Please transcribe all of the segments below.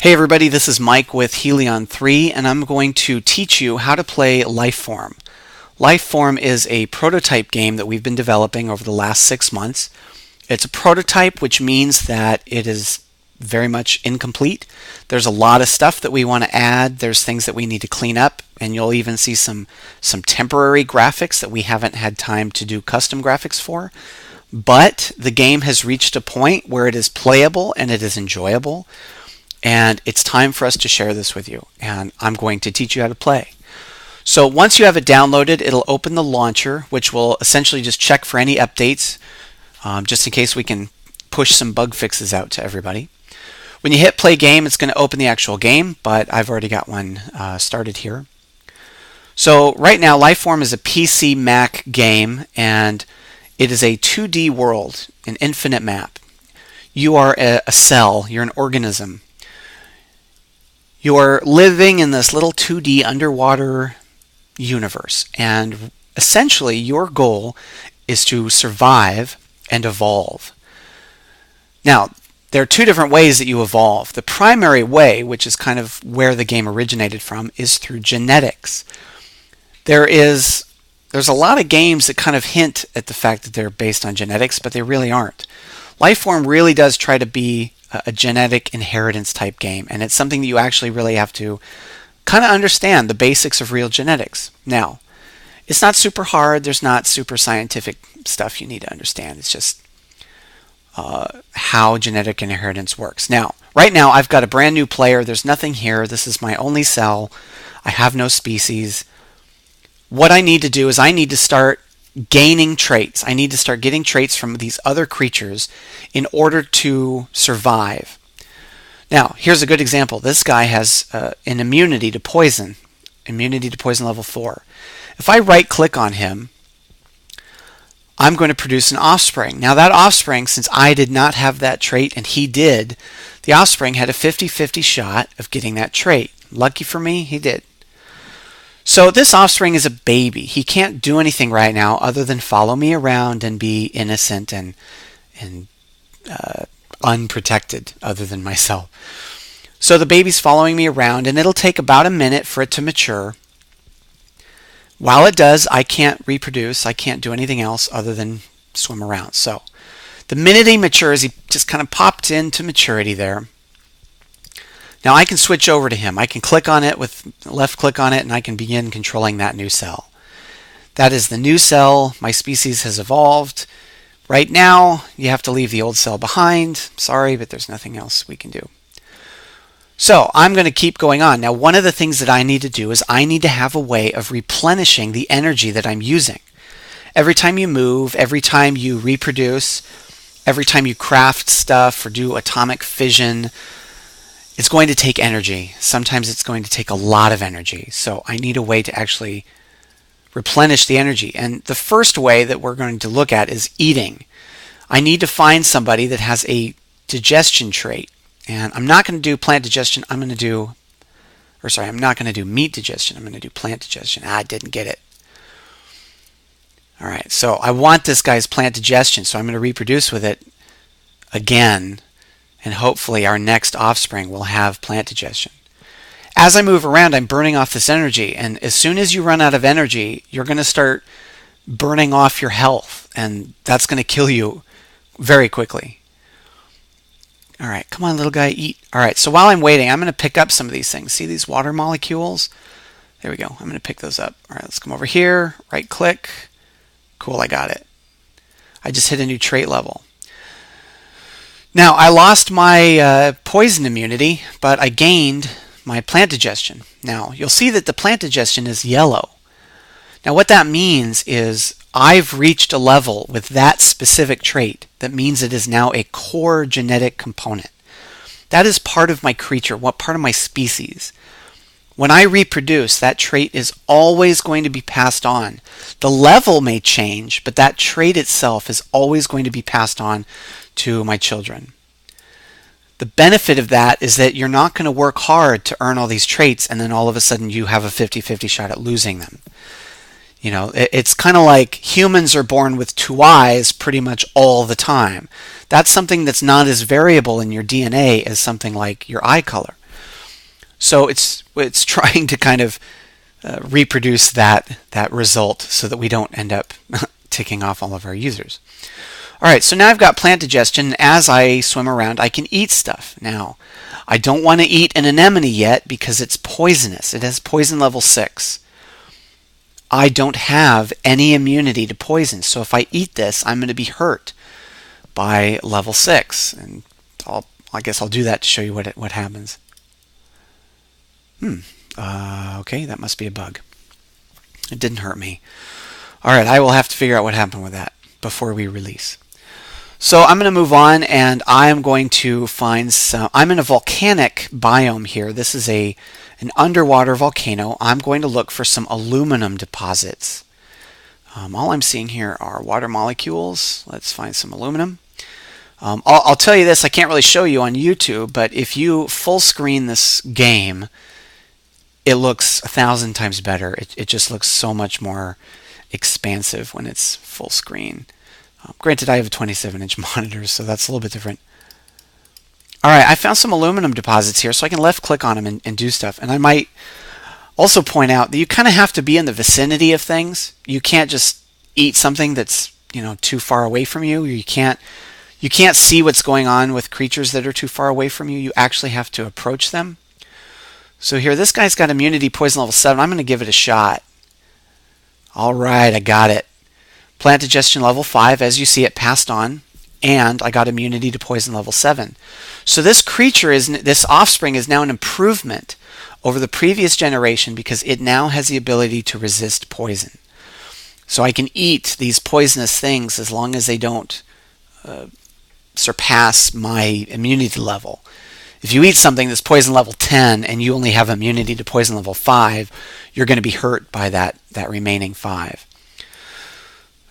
Hey everybody, this is Mike with Helion 3 and I'm going to teach you how to play Lifeform. Lifeform is a prototype game that we've been developing over the last 6 months. It's a prototype, which means that it is very much incomplete. There's a lot of stuff that we want to add. There's things that we need to clean up, and you'll even see some temporary graphics that we haven't had time to do custom graphics for. But the game has reached a point where it is playable and it is enjoyable. And it's time for us to share this with you, and I'm going to teach you how to play. So once you have it downloaded, it'll open the launcher, which will essentially just check for any updates, just in case we can push some bug fixes out to everybody. When you hit play game, it's going to open the actual game, but I've already got one started here. So right now, Lifeform is a PC Mac game, and it is a 2D world, an infinite map. You are a cell, you're an organism. You're living in this little 2D underwater universe, and essentially your goal is to survive and evolve. Now, there are two different ways that you evolve. The primary way, which is kind of where the game originated from, is through genetics. There's a lot of games that kind of hint at the fact that they're based on genetics, but they really aren't. Lifeform really does try to be a genetic inheritance type game, and it's something that you actually really have to kind of understand the basics of real genetics. Now, it's not super hard. There's not super scientific stuff you need to understand. It's just how genetic inheritance works. Now, right now I've got a brand new player. There's nothing here. This is my only cell. I have no species. What I need to do is I need to start gaining traits. I need to start getting traits from these other creatures in order to survive. Now, here's a good example. This guy has an immunity to poison level 4. If I right click on him, I'm going to produce an offspring. Now that offspring, since I did not have that trait and he did, the offspring had a 50-50 shot of getting that trait. Lucky for me, he did. So this offspring is a baby. He can't do anything right now other than follow me around and be innocent and unprotected other than myself. So the baby's following me around, and it'll take about a minute for it to mature. While it does, I can't reproduce. I can't do anything else other than swim around. So the minute he matures, he just kind of popped into maturity there. Now I can switch over to him. I can click on it with left click on it, and I can begin controlling that new cell. That is the new cell. My species has evolved. Right now, you have to leave the old cell behind. Sorry, but there's nothing else we can do. So I'm going to keep going on. Now, one of the things that I need to do is I need to have a way of replenishing the energy that I'm using. Every time you move, every time you reproduce, every time you craft stuff or do atomic fission, it's going to take energy. Sometimes it's going to take a lot of energy. So I need a way to actually replenish the energy. And the first way that we're going to look at is eating. I need to find somebody that has a digestion trait. And I'm not going to do plant digestion. I'm not going to do meat digestion. I'm going to do plant digestion. I didn't get it. All right, so I want this guy's plant digestion, so I'm going to reproduce with it again. And hopefully our next offspring will have plant digestion. As I move around, I'm burning off this energy, and as soon as you run out of energy, you're going to start burning off your health, and that's going to kill you very quickly. All right, come on, little guy, eat. All right, so while I'm waiting, I'm going to pick up some of these things. See these water molecules? There we go. I'm going to pick those up. All right, let's come over here, right click. Cool, I got it. I just hit a new trait level. Now, I lost my poison immunity, but I gained my plant digestion. Now, you'll see that the plant digestion is yellow. Now, what that means is I've reached a level with that specific trait that means it is now a core genetic component. That is part of my creature, part of my species. When I reproduce, that trait is always going to be passed on. The level may change, but that trait itself is always going to be passed on to my children. The benefit of that is that you're not going to work hard to earn all these traits and then all of a sudden you have a 50-50 shot at losing them. You know, it's kind of like humans are born with two eyes pretty much all the time. That's something that's not as variable in your DNA as something like your eye color. So it's trying to kind of reproduce that result so that we don't end up ticking off all of our users. All right, so now I've got plant digestion. As I swim around, I can eat stuff. Now, I don't want to eat an anemone yet because it's poisonous. It has poison level 6. I don't have any immunity to poison, so if I eat this, I'm going to be hurt by level 6. And I guess I'll do that to show you what happens. Okay, that must be a bug. It didn't hurt me. All right, I will have to figure out what happened with that before we release. So I'm going to move on, and I'm going to find some. I'm in a volcanic biome here. This is an underwater volcano. I'm going to look for some aluminum deposits. All I'm seeing here are water molecules. Let's find some aluminum. I'll tell you this, I can't really show you on YouTube, but if you full screen this game, it looks 1,000 times better. It just looks so much more expansive when it's full screen. Granted, I have a 27-inch monitor, so that's a little bit different. All right, I found some aluminum deposits here, so I can left click on them and do stuff. And I might also point out that you kind of have to be in the vicinity of things. You can't just eat something that's too far away from you. You can't see what's going on with creatures that are too far away from you. You actually have to approach them. So here, this guy's got immunity poison level 7. I'm going to give it a shot. All right, I got it. Plant digestion level 5, as you see, it passed on, and I got immunity to poison level 7. So this offspring is now an improvement over the previous generation because it now has the ability to resist poison. So I can eat these poisonous things as long as they don't surpass my immunity level. If you eat something that's poison level 10 and you only have immunity to poison level 5, you're going to be hurt by that remaining 5.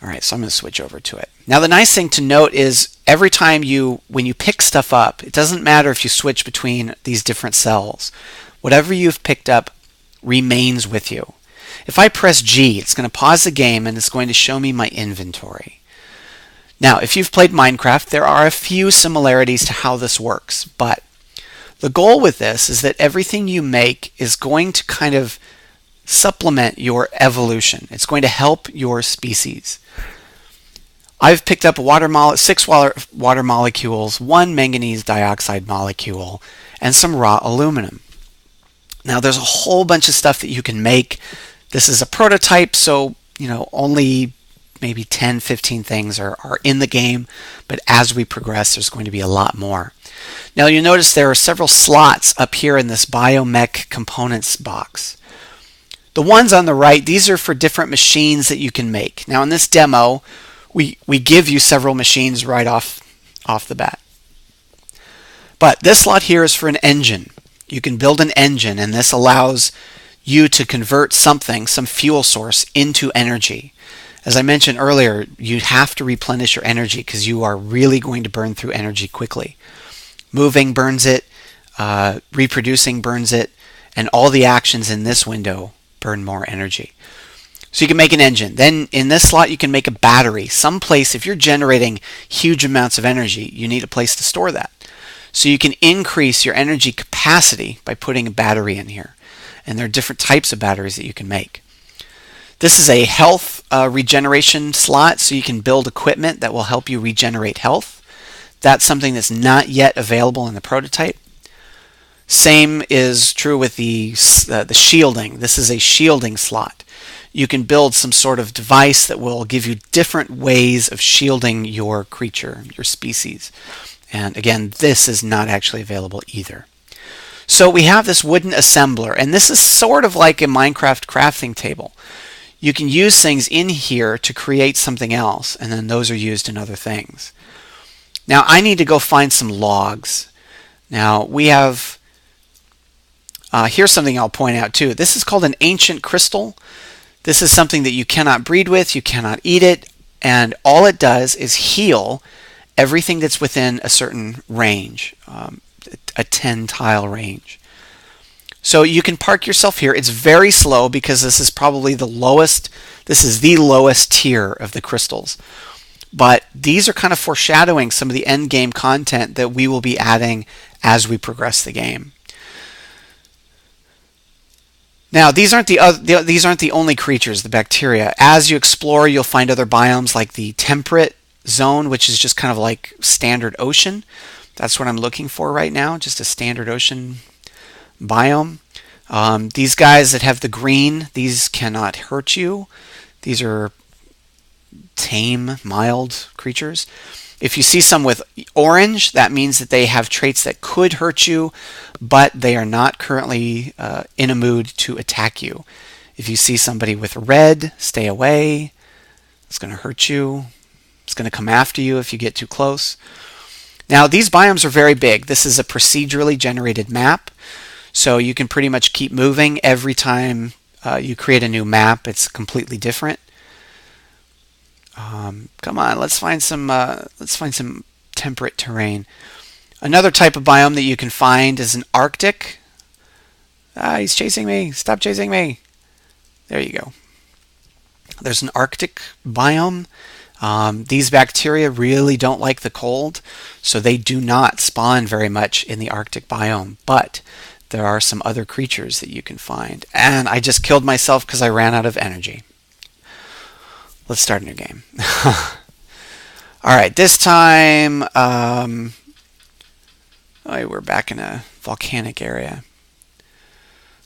All right, so I'm going to switch over to it. Now the nice thing to note is every time when you pick stuff up, it doesn't matter if you switch between these different cells. Whatever you've picked up remains with you. If I press G, it's going to pause the game and it's going to show me my inventory. Now, if you've played Minecraft, there are a few similarities to how this works, but the goal with this is that everything you make is going to kind of supplement your evolution. It's going to help your species. I've picked up 6 water molecules, 1 manganese dioxide molecule, and some raw aluminum. Now there's a whole bunch of stuff that you can make. This is a prototype, so only maybe 10, 15 things are in the game, but as we progress, there's going to be a lot more. Now you'll notice there are several slots up here in this biomech components box. The ones on the right, these are for different machines that you can make. Now in this demo, we give you several machines right off the bat. But this slot here is for an engine. You can build an engine, and this allows you to convert some fuel source, into energy. As I mentioned earlier, you have to replenish your energy because you are really going to burn through energy quickly. Moving burns it, reproducing burns it, and all the actions in this window burn more energy. So you can make an engine. Then in this slot you can make a battery. Someplace, if you're generating huge amounts of energy, you need a place to store that. So you can increase your energy capacity by putting a battery in here. And there are different types of batteries that you can make. This is a health regeneration slot, so you can build equipment that will help you regenerate health. That's something that's not yet available in the prototype. Same is true with the shielding. This is a shielding slot. You can build some sort of device that will give you different ways of shielding your creature, your species. And again, this is not actually available either. So we have this wooden assembler, and this is sort of like a Minecraft crafting table. You can use things in here to create something else, and then those are used in other things. Now I need to go find some logs. Now we have, here's something I'll point out too. This is called an ancient crystal. This is something that you cannot breed with, you cannot eat it, and all it does is heal everything that's within a certain range, a 10 tile range. So you can park yourself here. It's very slow because this is probably the lowest tier of the crystals. But these are kind of foreshadowing some of the end game content that we will be adding as we progress the game. Now, these aren't the only creatures, the bacteria. As you explore, you'll find other biomes like the temperate zone, which is just kind of like standard ocean. That's what I'm looking for right now, just a standard ocean biome. These guys that have the green, these cannot hurt you. These are tame, mild creatures. If you see some with orange, that means that they have traits that could hurt you, but they are not currently in a mood to attack you. If you see somebody with red, stay away. It's going to hurt you. It's going to come after you if you get too close. Now, these biomes are very big. This is a procedurally generated map, so you can pretty much keep moving. Every time you create a new map, it's completely different. Come on, let's find some temperate terrain. Another type of biome that you can find is an Arctic. He's chasing me. Stop chasing me. There you go. There's an Arctic biome. These bacteria really don't like the cold, so they do not spawn very much in the Arctic biome. But there are some other creatures that you can find. And I just killed myself because I ran out of energy. Let's start a new game. All right, this time we're back in a volcanic area.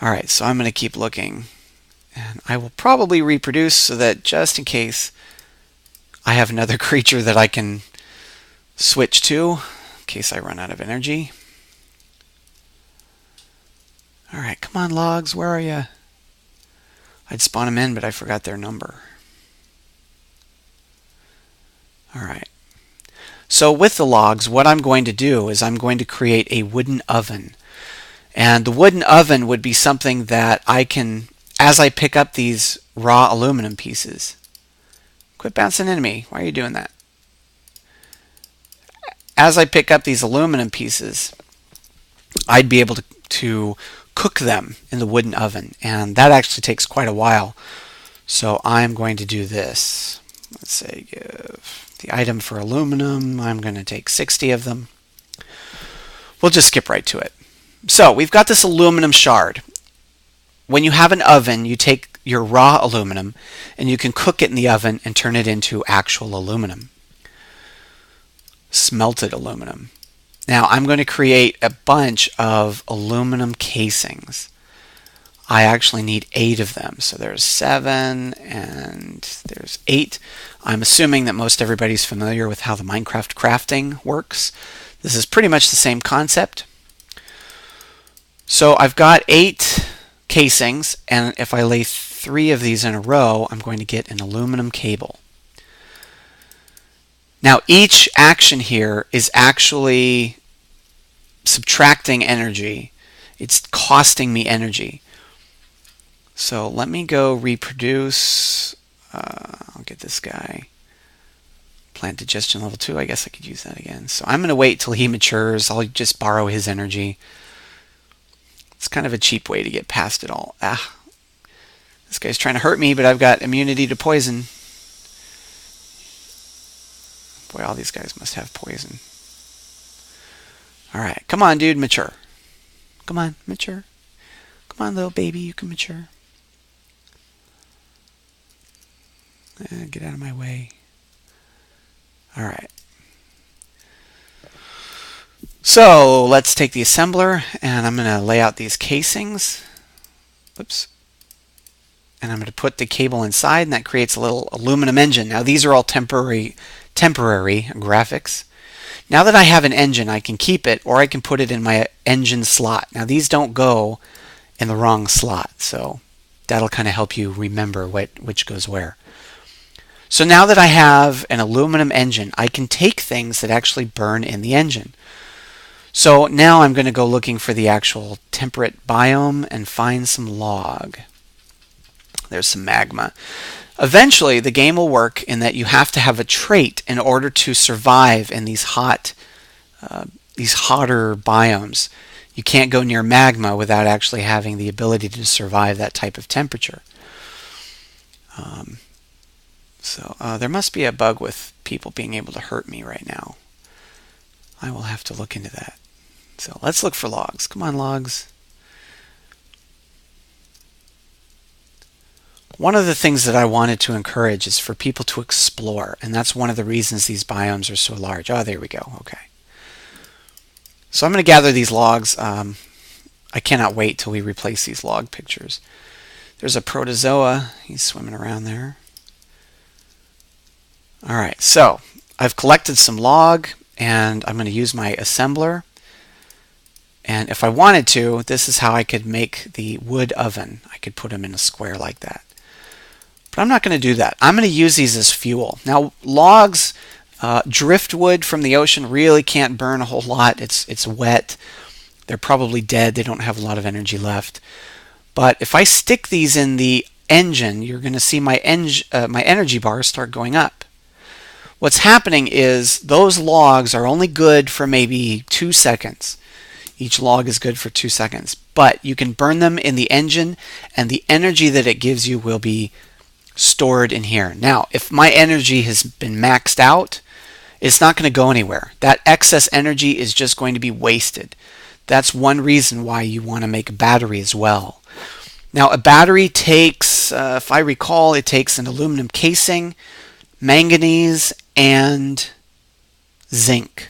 All right, so I'm going to keep looking. And I will probably reproduce so that just in case I have another creature that I can switch to in case I run out of energy. All right, come on, logs, where are you? I'd spawn them in, but I forgot their number. All right. So with the logs, what I'm going to do is I'm going to create a wooden oven. And the wooden oven would be something that I can, as I pick up these raw aluminum pieces. Quit bouncing into me. Why are you doing that? As I pick up these aluminum pieces, I'd be able to cook them in the wooden oven. And that actually takes quite a while. So I'm going to do this. Let's say give the item for aluminum. I'm going to take 60 of them. We'll just skip right to it. So we've got this aluminum shard. When you have an oven, you take your raw aluminum and you can cook it in the oven and turn it into actual aluminum. Smelted aluminum. Now I'm going to create a bunch of aluminum casings. I actually need 8 of them. So there's 7 and there's 8. I'm assuming that most everybody's familiar with how the Minecraft crafting works. This is pretty much the same concept. So I've got 8 casings, and if I lay 3 of these in a row, I'm going to get an aluminum cable. Now each action here is actually subtracting energy. It's costing me energy. So let me go reproduce. I'll get this guy. Plant digestion level 2. I guess I could use that again. So I'm going to wait till he matures. I'll just borrow his energy. It's kind of a cheap way to get past it all. This guy's trying to hurt me, but I've got immunity to poison. Boy, all these guys must have poison. All right, come on, dude, mature. Come on, mature. Come on, little baby, you can mature. Get out of my way. All right. So let's take the assembler, and I'm going to lay out these casings. Whoops. And I'm going to put the cable inside, and that creates a little aluminum engine. Now these are all temporary graphics. Now that I have an engine, I can keep it, or I can put it in my engine slot. Now these don't go in the wrong slot, so that'll kind of help you remember which goes where. So now that I have an aluminum engine, I can take things that actually burn in the engine. So now I'm going to go looking for the actual temperate biome and find some log. There's some magma. Eventually, the game will work in that you have to have a trait in order to survive in these hotter biomes. You can't go near magma without actually having the ability to survive that type of temperature. So there must be a bug with people being able to hurt me right now. I will have to look into that. So let's look for logs. Come on, logs. One of the things that I wanted to encourage is for people to explore, and that's one of the reasons these biomes are so large. Oh, there we go. Okay. So I'm going to gather these logs. I cannot wait till we replace these log pictures. There's a protozoa. He's swimming around there. All right, so I've collected some log, and I'm going to use my assembler. And if I wanted to, this is how I could make the wood oven. I could put them in a square like that. But I'm not going to do that. I'm going to use these as fuel. Now, logs, driftwood from the ocean really can't burn a whole lot. It's wet. They're probably dead. They don't have a lot of energy left. But if I stick these in the engine, you're going to see my energy bar start going up. What's happening is those logs are only good for maybe 2 seconds. Each log is good for 2 seconds. But you can burn them in the engine, and the energy that it gives you will be stored in here. Now, if my energy has been maxed out, it's not going to go anywhere. That excess energy is just going to be wasted. That's one reason why you want to make a battery as well. Now, a battery takes, if I recall, it takes an aluminum casing, manganese, and zinc.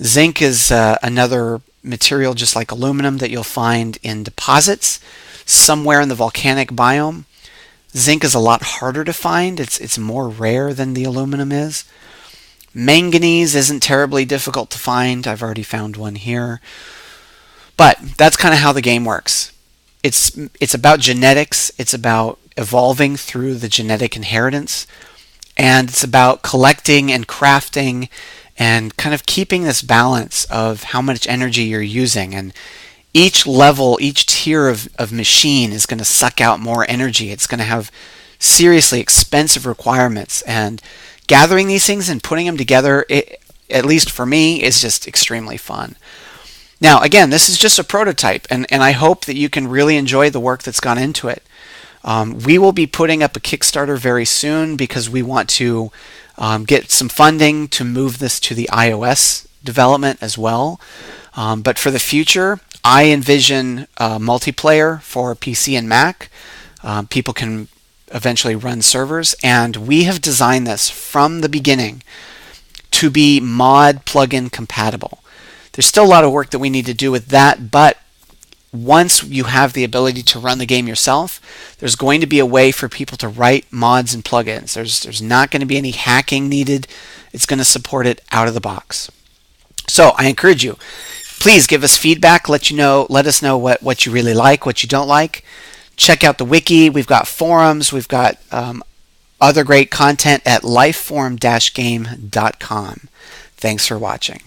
Zinc is another material just like aluminum that you'll find in deposits somewhere in the volcanic biome. Zinc is a lot harder to find. It's more rare than the aluminum is. Manganese isn't terribly difficult to find. I've already found one here. But that's kind of how the game works. It's about genetics. It's about evolving through the genetic inheritance. And it's about collecting and crafting and kind of keeping this balance of how much energy you're using. And each level, each tier of machine is going to suck out more energy. It's going to have seriously expensive requirements. And gathering these things and putting them together, at least for me, is just extremely fun. Now, again, this is just a prototype, and I hope that you can really enjoy the work that's gone into it. We will be putting up a Kickstarter very soon because we want to get some funding to move this to the iOS development as well. But for the future, I envision multiplayer for PC and Mac. People can eventually run servers, and we have designed this from the beginning to be mod plugin compatible. There's still a lot of work that we need to do with that, but once you have the ability to run the game yourself, there's going to be a way for people to write mods and plugins. There's not going to be any hacking needed. It's going to support it out of the box. So I encourage you, please give us feedback. Let us know what you really like, what you don't like. Check out the wiki. We've got forums. We've got other great content at lifeform-game.com. Thanks for watching.